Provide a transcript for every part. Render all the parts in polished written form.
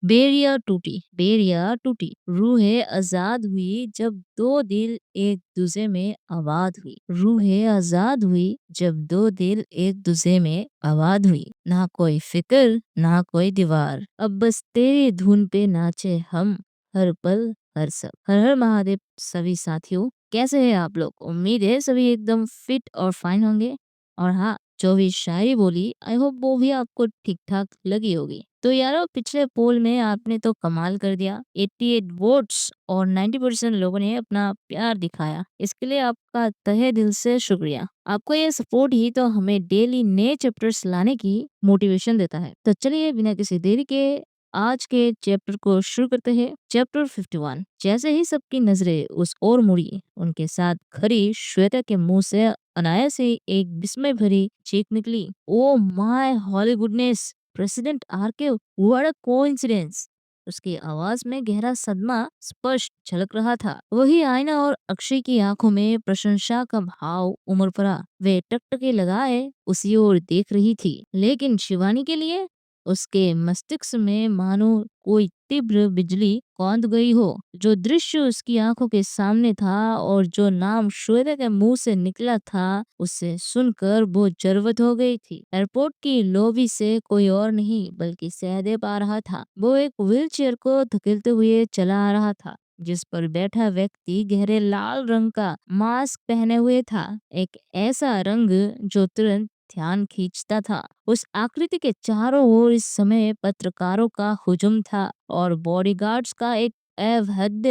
बेरिया टूटी, रूहें आजाद हुई जब दो दिल एक दूसरे में आबाद हुई। रूहें आजाद हुई जब दो दिल एक दूसरे में आबाद हुई। ना कोई फिक्र ना कोई दीवार, अब बस तेरी धुन पे नाचे हम, हर पल हर सब। हर हर महादेव सभी साथियों, कैसे हैं आप लोग? उम्मीद है सभी एकदम फिट और फाइन होंगे। और हाँ, जो भी शायरी बोली आई होप वो भी आपको ठीक ठाक लगी होगी। तो यारो, पिछले पोल में आपने तो कमाल कर दिया, 88 वोट्स और 90% लोगों ने अपना प्यार दिखाया। इसके लिए आपका तहे दिल से शुक्रिया। आपको ये सपोर्ट ही तो हमें डेली नए चैप्टर्स लाने की मोटिवेशन देता है। तो चलिए बिना किसी देरी के आज के चैप्टर को शुरू करते हैं। चैप्टर 51। जैसे ही सबकी नजरें उस ओर मुड़ी, उनके साथ खड़ी श्वेता के मुंह से अनायास ही एक विस्मय भरी चीख निकली। Oh my holy goodness, president RK, what a coincidence. उसकी आवाज में गहरा सदमा स्पष्ट झलक रहा था। वही आईना और अक्षय की आंखों में प्रशंसा का भाव उमड़ पड़ा। वे टकटके लगाए उसी ओर देख रही थी, लेकिन शिवानी के लिए उसके मस्तिष्क में मानो कोई तीव्र बिजली कौंध गई हो। जो दृश्य उसकी आंखों के सामने था और जो नाम श्वेता के मुंह से निकला था, उसे सुनकर वो जरवत हो गई थी। एयरपोर्ट की लॉबी से कोई और नहीं बल्कि सहदेव आ रहा था। वो एक व्हील चेयर को धकेलते हुए चला आ रहा था, जिस पर बैठा व्यक्ति गहरे लाल रंग का मास्क पहने हुए था। एक ऐसा रंग जो तुरंत ध्यान खींचता था। उस आकृति के चारों ओर इस समय पत्रकारों का हुजूम था और बॉडीगार्ड्स का एक अवैध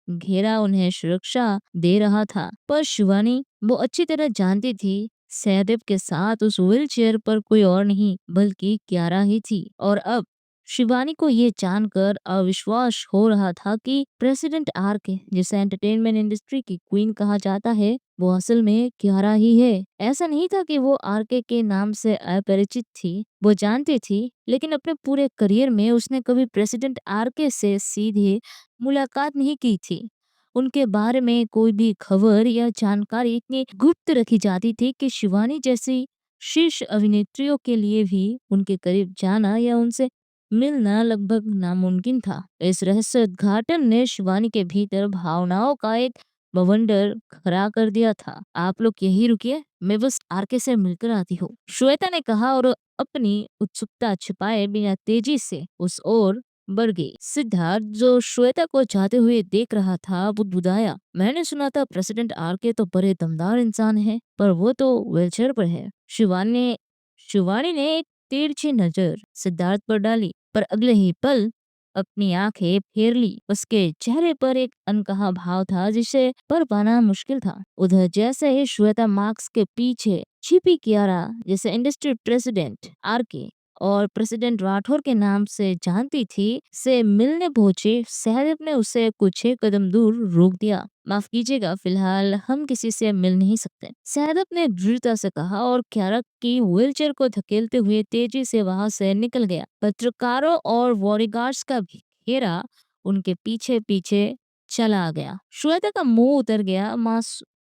घेरा उन्हें सुरक्षा दे रहा था। पर शिवानी वो अच्छी तरह जानती थी, सहदेव के साथ उस व्हील चेयर पर कोई और नहीं बल्कि क्यारा ही थी। और अब शिवानी को ये जानकर अविश्वास हो रहा था कि प्रेसिडेंट आर के, जिसे एंटरटेनमेंट इंडस्ट्री की क्वीन कहा जाता है, वो असल में क्यारा ही है। ऐसा नहीं था कि वो आरके के नाम से अपरिचित थी, वो जानती थी, लेकिन अपने पूरे करियर में उसने कभी प्रेसिडेंट आरके से सीधे मुलाकात नहीं की थी। उनके बारे में कोई भी खबर या जानकारी इतनी गुप्त रखी जाती थी कि शिवानी जैसी शीर्ष अभिनेत्रियों के लिए भी उनके करीब जाना या उनसे मिलना लगभग नामुमकिन था। इस रहस्य उद्घाटन ने शिवानी के भीतर भावनाओं का एक बवंडर खड़ा कर दिया था। आप लोग यही रुकिए, मैं बस आरके से मिलकर आती हूँ, श्वेता ने कहा और अपनी उत्सुकता छिपाए बिना तेजी से उस ओर बढ़ गई। सिद्धार्थ, जो श्वेता को जाते हुए देख रहा था, बुदबुदाया, मैंने सुना था प्रेसिडेंट आरके तो बड़े दमदार इंसान है, पर वो तो व्हीलचेयर पर है। शिवानी ने एक तिरछी नजर सिद्धार्थ पर डाली, पर अगले ही पल अपनी आंखें फेर ली। उसके चेहरे पर एक अनकहा भाव था जिसे पर पाना मुश्किल था। उधर जैसे ही श्वेता मार्क्स के पीछे छिपी कियारा, जैसे इंडस्ट्री प्रेसिडेंट आरके और प्रेसिडेंट राठौर के नाम से जानती थी, से मिलने पहुंचे, सहदेव ने उसे कुछ एक कदम दूर रोक दिया। माफ कीजिएगा, फिलहाल हम किसी से मिल नहीं सकते, सहदेव ने दृढ़ता से कहा और क्यारा की व्हीलचेयर को धकेलते हुए तेजी से वहां से निकल गया। पत्रकारों और बॉडीगार्ड्स का घेरा उनके पीछे पीछे चला गया। श्वेता का मुंह उतर गया।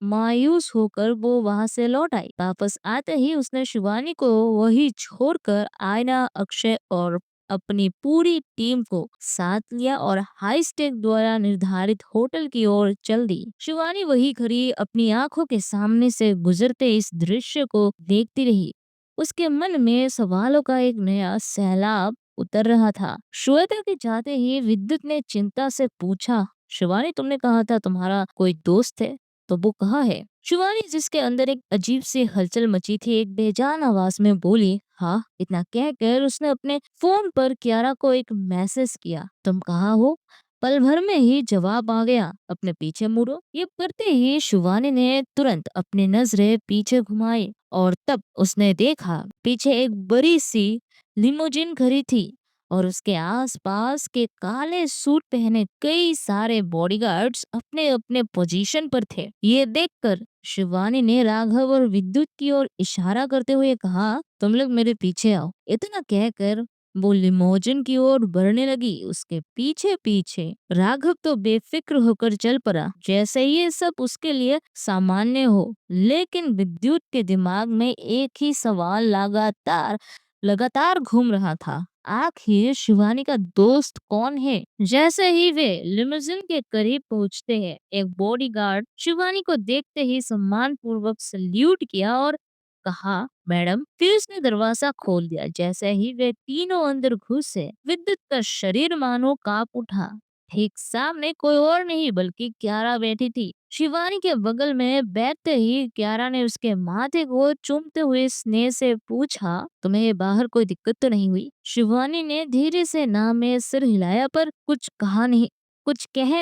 मायूस होकर वो वहां से लौट आई। वापस आते ही उसने शिवानी को वही छोड़कर आयना, अक्षय और अपनी पूरी टीम को साथ लिया और हाई स्टेक द्वारा निर्धारित होटल की ओर चल दी। शिवानी वही खड़ी अपनी आंखों के सामने से गुजरते इस दृश्य को देखती रही। उसके मन में सवालों का एक नया सैलाब उतर रहा था। श्वेता के जाते ही विद्युत ने चिंता से पूछा, शिवानी, तुमने कहा था तुम्हारा कोई दोस्त है, तो वो कहाँ है? शिवानी, जिसके अंदर एक अजीब सी हलचल मची थी, एक बेजान आवाज में बोली, हाँ। इतना कहकर उसने अपने फोन पर कियारा को एक मैसेज किया, तुम कहाँ हो? पल भर में ही जवाब आ गया, अपने पीछे मुड़ो। ये करते ही शिवानी ने तुरंत अपनी नजरें पीछे घुमाई और तब उसने देखा पीछे एक बड़ी सी लिमोजिन खड़ी थी और उसके आसपास के काले सूट पहने कई सारे बॉडीगार्ड्स अपने अपने पोजीशन पर थे। ये देखकर शिवानी ने राघव और विद्युत की ओर इशारा करते हुए कहा, तुम लोग मेरे पीछे आओ। इतना कहकर वो लिमोजिन की ओर बढ़ने लगी। उसके पीछे पीछे राघव तो बेफिक्र होकर चल पड़ा, जैसे ये सब उसके लिए सामान्य हो। लेकिन विद्युत के दिमाग में एक ही सवाल लगातार लगातार घूम रहा था, आखिर शिवानी का दोस्त कौन है। जैसे ही वे लिमुजिन के करीब पहुंचते हैं, एक बॉडीगार्ड शिवानी को देखते ही सम्मान पूर्वक सल्यूट किया और कहा, मैडम। फिर उसने दरवाजा खोल दिया। जैसे ही वे तीनों अंदर घुसे, विद्युत का शरीर मानो कांप उठा। ठीक सामने कोई और नहीं बल्कि क्यारा बैठी थी। शिवानी के बगल में बैठते ही क्यारा ने उसके माथे को चूमते हुए स्नेह से पूछा, तुम्हें बाहर कोई दिक्कत तो नहीं हुई। शिवानी ने धीरे से नाम में सिर हिलाया पर कुछ कह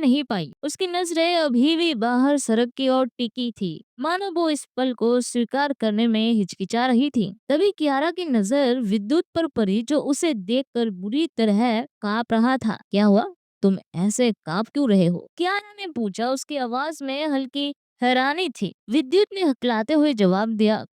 नहीं पाई। उसकी नजरें अभी भी बाहर सड़क की ओर टिकी थी, मानो वो इस पल को स्वीकार करने में हिचकिचा रही थी। तभी कियारा की नजर विद्युत पर पड़ी, जो उसे देखकर बुरी तरह कांप रहा था। क्या हुआ? तुम ऐसे कांप क्यों रहे हो? कियारा ने पूछा। उसकी आवाज में हल्की हैरानी थी। विद्युत ने हकलाते हुए जवाब दिया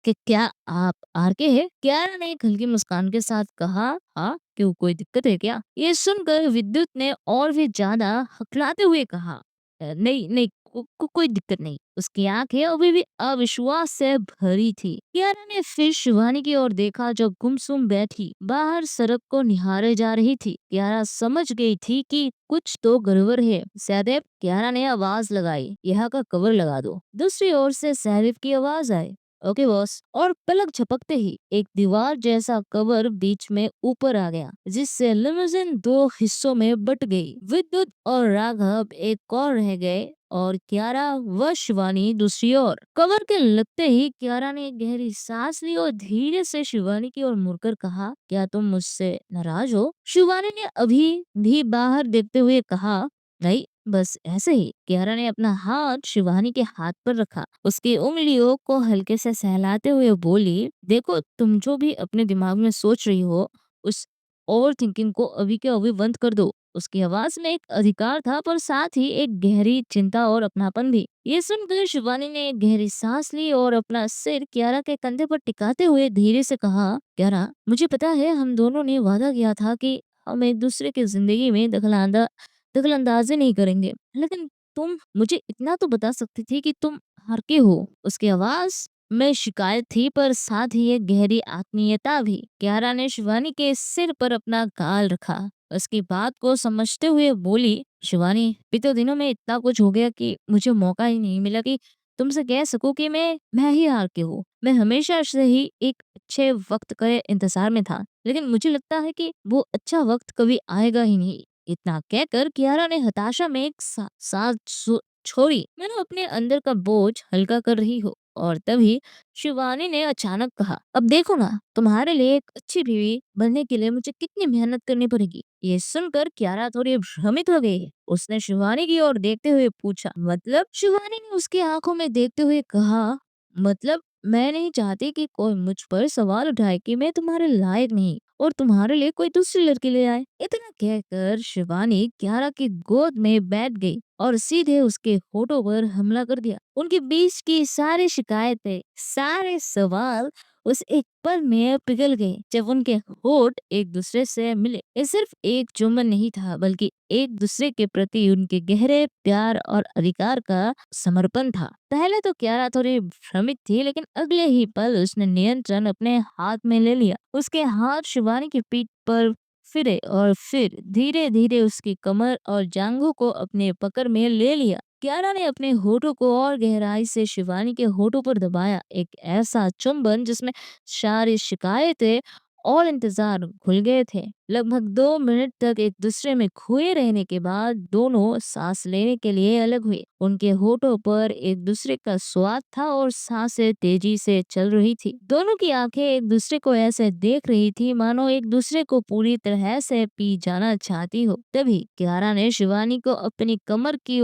क्या आप आरके है? कियारा ने एक हल्की मुस्कान के साथ कहा, हाँ क्यों, कोई दिक्कत है क्या? ये सुनकर विद्युत ने और भी ज्यादा हकलाते हुए कहा, नहीं नहीं, कोई दिक्कत नहीं। उसकी आंखें अभी भी अविश्वास से भरी थी। कियारा ने फिर शिवानी की ओर देखा, जो गुमसुम बैठी बाहर सड़क को निहारे जा रही थी। कियारा समझ गई थी कि कुछ तो गड़बड़ है। सहदेव, कियारा ने आवाज लगाई, यहाँ का कवर लगा दो। दूसरी ओर से सहदेव की आवाज आई, ओके बॉस। और पलक झपकते ही एक दीवार जैसा कवर बीच में ऊपर आ गया, जिससे लिमुजिन दो हिस्सों में बट गई। विद्युत और राघव एक और रह गए और कियारा व शिवानी दूसरी ओर। कवर के लगते ही कियारा ने एक गहरी सांस ली और धीरे से शिवानी की ओर मुड़कर कहा, क्या तुम मुझसे नाराज हो? शिवानी ने अभी भी बाहर देखते हुए कहा, नहीं, बस ऐसे ही। कियारा ने अपना हाथ शिवानी के हाथ पर रखा, उसकी उंगलियों को हल्के से सहलाते हुए बोली, देखो, तुम जो भी अपने दिमाग में सोच रही हो, उस ओवर थिंकिंग को अभी के अभी बंद कर दो। उसकी आवाज में एक अधिकार था, पर साथ ही एक गहरी चिंता और अपनापन भी। ये सुनकर शिवानी ने एक गहरी सांस ली और अपना सिर कियारा के कंधे पर टिकाते हुए धीरे से कहा, कियारा, मुझे पता है हम दोनों ने वादा किया था कि हम एक दूसरे की जिंदगी में दखल अंदाजी नहीं करेंगे, लेकिन तुम मुझे इतना तो बता सकती थी कि तुम हार के हो। उसकी आवाज में शिकायत थी, पर साथ ही एक गहरी आत्मीयता भी। कियारा ने शिवानी के सिर पर अपना गाल रखा। उसकी बात को समझते हुए बोली, शिवानी, बीते दिनों में इतना कुछ हो गया कि मुझे मौका ही नहीं मिला कि तुमसे कह सकूं कि मैं ही हार के हूँ। मैं हमेशा से ही एक अच्छे वक्त के इंतजार में था, लेकिन मुझे लगता है कि वो अच्छा वक्त कभी आएगा ही नहीं। इतना कहकर कियारा ने हताशा में एक सांस छोड़ी, मैंने अपने अंदर का बोझ हल्का कर रही हो। और तभी शिवानी ने अचानक कहा, अब देखो ना, तुम्हारे लिए एक अच्छी बीवी बनने के लिए मुझे कितनी मेहनत करनी पड़ेगी। ये सुनकर कियारा थोड़ी भ्रमित हो गई। उसने शिवानी की ओर देखते हुए पूछा, मतलब? शिवानी ने उसकी आंखों में देखते हुए कहा, मतलब मैं नहीं चाहती कि कोई मुझ पर सवाल उठाए कि मैं तुम्हारे लायक नहीं और तुम्हारे लिए कोई दूसरी लड़की ले आए। इतना कहकर शिवानी कियारा की गोद में बैठ गई और सीधे उसके होठों पर हमला कर दिया। उनके बीच की सारी शिकायतें, सारे सवाल उस एक पल में पिघल गए जब उनके होठ एक दूसरे से मिले। ये सिर्फ एक चुंबन नहीं था, बल्कि एक दूसरे के प्रति उनके गहरे प्यार और अधिकार का समर्पण था। पहले तो कियारा थोड़ी भ्रमित थी, लेकिन अगले ही पल उसने नियंत्रण अपने हाथ में ले लिया। उसके हाथ शिवानी की पीठ पर फिरे और फिर धीरे धीरे उसकी कमर और जांघों को अपने पकड़ में ले लिया। कियारा ने अपने होठों को और गहराई से शिवानी के होठों पर दबाया, एक ऐसा चुंबन जिसमें सारी शिकायतें और इंतजार घुल गए थे। लगभग 2 मिनट तक एक दूसरे में खोए रहने के बाद दोनों सांस लेने के लिए अलग हुए। उनके होठों पर एक दूसरे का स्वाद था और सांसें तेजी से चल रही थी। दोनों की आंखें एक दूसरे को ऐसे देख रही थी मानो एक दूसरे को पूरी तरह से पी जाना चाहती हो। तभी कियारा ने शिवानी को अपनी कमर की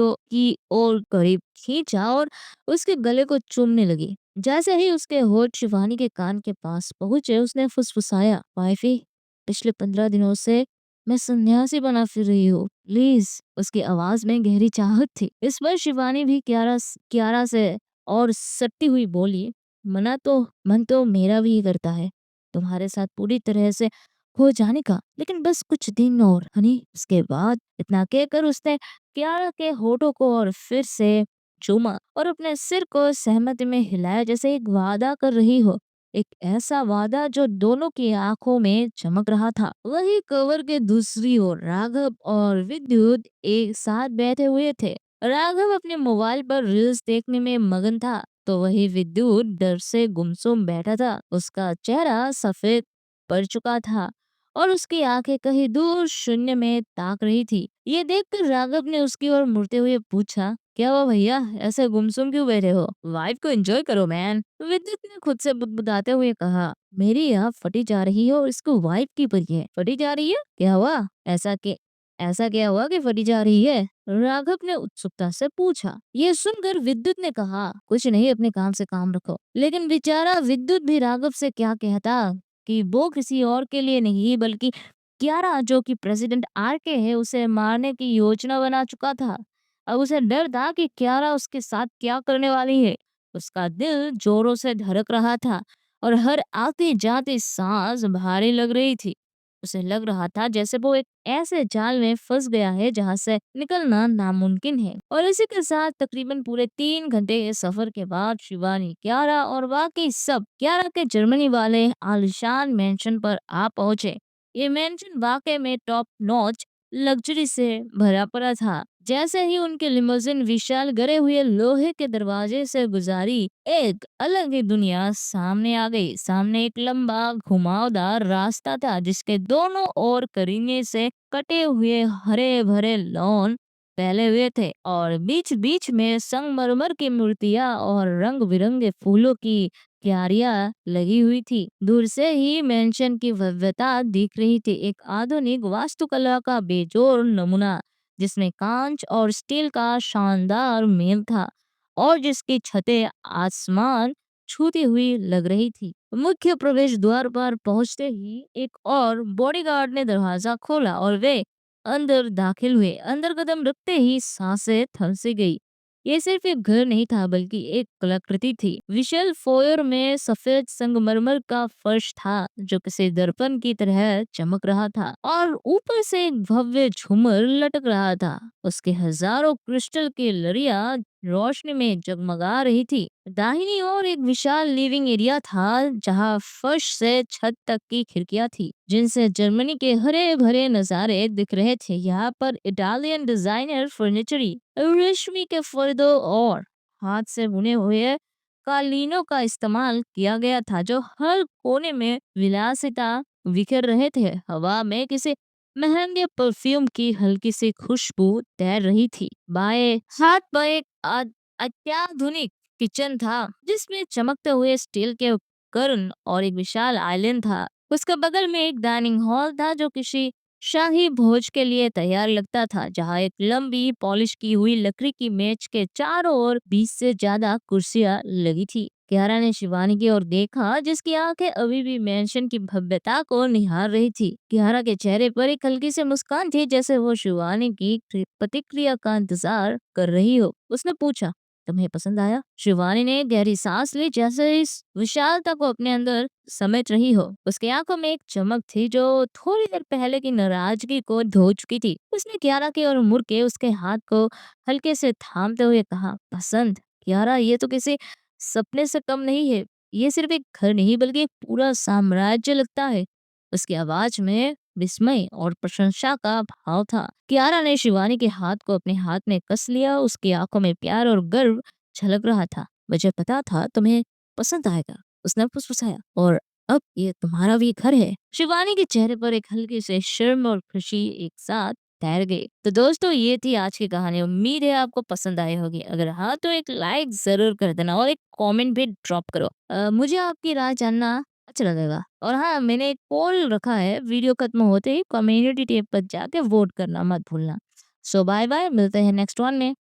ओर करीब खींचा और उसके गले को चूमने लगी। जैसे ही उसके होठ शिवानी के कान के पास पहुंचे, उसने फुसफुसाया, वाइफी, पिछले 15 दिनों से मैं सन्यासी बना फिर रही हूँ, प्लीज। उसकी आवाज में गहरी चाहत थी। इस पर शिवानी भी कियारा से और सटती हुई बोली, मन तो मेरा भी करता है तुम्हारे साथ पूरी तरह से हो जाने का, लेकिन बस कुछ दिन और, हनी। उसके बाद इतना कहकर उसने कियारा के होठों को और फिर से चूमा और अपने सिर को सहमति में हिलाया, जैसे एक वादा कर रही हो। एक ऐसा वादा जो दोनों की आंखों में चमक रहा था। वही कवर के दूसरी ओर राघव और विद्युत एक साथ बैठे हुए थे। राघव अपने मोबाइल पर रील्स देखने में मगन था, तो वही विद्युत डर से गुमसुम बैठा था। उसका चेहरा सफेद पड़ चुका था और उसकी आंखें कहीं दूर शून्य में ताक रही थी। ये देखकर राघव ने उसकी ओर मुड़ते हुए पूछा, क्या हुआ भैया, ऐसे गुमसुम क्यों बैठे हो? वाइफ को एंजॉय करो मैन। विद्युत ने खुद से बुदबुदाते हुए कहा, मेरी आँख फटी जा रही है और इसको वाइफ की परी है। फटी जा रही है? क्या हुआ? ऐसा क्या हुआ कि फटी जा रही है? राघव ने उत्सुकता से पूछा। ये सुनकर विद्युत ने कहा, कुछ नहीं, अपने काम से काम रखो। लेकिन बेचारा विद्युत भी राघव से क्या कहता कि वो किसी और के लिए नहीं बल्कि कियारा, जो कि प्रेसिडेंट आरके है, उसे मारने की योजना बना चुका था। अब उसे डर था कि कियारा उसके साथ क्या करने वाली है। उसका दिल जोरों से धड़क रहा था और हर आती जाती सांस भारी लग रही थी। उसे लग रहा था जैसे वो एक ऐसे जाल में फंस गया है जहां से निकलना नामुमकिन है। और इसी के साथ तकरीबन पूरे 3 घंटे के सफर के बाद शिवानी, क्यारा और बाकी सब क्यारा के जर्मनी वाले आलिशान मेंशन पर आ पहुंचे। ये मेंशन वाकई में टॉप नॉच लग्जरी से भरा पड़ा था। जैसे ही उनके लिमोजिन विशाल गरे हुए लोहे के दरवाजे से गुजारी, एक अलग ही दुनिया सामने आ गई। सामने एक लंबा घुमावदार रास्ता था जिसके दोनों ओर करीने से कटे हुए हरे भरे लॉन फैले हुए थे और बीच बीच में संगमरमर की मूर्तियां और रंग बिरंगे फूलों की क्यारियां लगी हुई थी। दूर से ही मेंशन की भव्यता दिख रही थी, एक आधुनिक वास्तुकला का बेजोड़ नमूना जिसमें कांच और स्टील का शानदार मेल था और जिसकी छतें आसमान छूती हुई लग रही थी। मुख्य प्रवेश द्वार पर पहुंचते ही एक और बॉडीगार्ड ने दरवाजा खोला और वे अंदर दाखिल हुए। अंदर कदम रखते ही सांसें थम सी गई। ये सिर्फ एक घर नहीं था बल्कि एक कलाकृति थी। विशाल फोयर में सफेद संगमरमर का फर्श था जो किसी दर्पण की तरह चमक रहा था और ऊपर से एक भव्य झूमर लटक रहा था। उसके हजारों क्रिस्टल की लड़ियां रोशनी में जगमगा रही थी। दाहिनी ओर एक विशाल लिविंग एरिया था जहां फर्श से छत तक की खिड़कियां थी जिनसे जर्मनी के हरे भरे नजारे दिख रहे थे। यहाँ पर इटालियन डिजाइनर फर्नीचरी, रेशमी के पर्दों और हाथ से बुने हुए कालीनों का इस्तेमाल किया गया था जो हर कोने में विलासिता बिखेर रहे थे। हवा में किसी महंगे परफ्यूम की हल्की सी खुशबू तैर रही थी। बाएं हाथ पर एक अत्याधुनिक किचन था जिसमें चमकते हुए स्टील के उपकरण और एक विशाल आइलैंड था। उसके बगल में एक डाइनिंग हॉल था जो किसी शाही भोज के लिए तैयार लगता था, जहाँ एक लंबी पॉलिश की हुई लकड़ी की मेज के चारों ओर 20 से ज्यादा कुर्सियां लगी थी। कियारा ने शिवानी की ओर देखा जिसकी आंखें अभी भी मेंशन की भव्यता को निहार रही थी। कियारा के चेहरे पर एक हल्की सी मुस्कान थी जैसे वो शिवानी की प्रतिक्रिया का इंतजार कर रही हो। उसने पूछा, तुम्हें पसंद आया? शिवानी ने गहरी सांस ली जैसे इस विशालता को अपने अंदर समेट रही हो। उसकी आंखों में एक चमक थी जो थोड़ी देर पहले की नाराजगी को धो चुकी थी। उसने कियारा की ओर मुड़ के उसके हाथ को हल्के से थामते हुए कहा, पसंद? कियारा, ये तो किसी सपने से कम नहीं है। ये सिर्फ एक घर नहीं बल्कि एक पूरा साम्राज्य लगता है। उसकी आवाज में विस्मय और प्रशंसा का भाव था। कियारा ने शिवानी के हाथ को अपने हाथ में कस लिया। उसकी आंखों में प्यार और गर्व झलक रहा था। मुझे पता था तुम्हें पसंद आएगा, उसने फुसफुसाया, और अब ये तुम्हारा भी घर है। शिवानी के चेहरे पर एक हल्की से शर्म और खुशी एक साथ तैर गई। तो दोस्तों, ये थी आज की कहानी। उम्मीद है आपको पसंद आई होगी। अगर हाँ तो एक लाइक जरूर कर देना और एक कमेंट भी ड्रॉप करो। मुझे आपकी राय जानना अच्छा लगेगा। और हाँ, मैंने एक पोल रखा है, वीडियो खत्म होते ही कम्युनिटी टेब पर जाके वोट करना मत भूलना। सो बाय बाय, मिलते हैं नेक्स्ट वन में।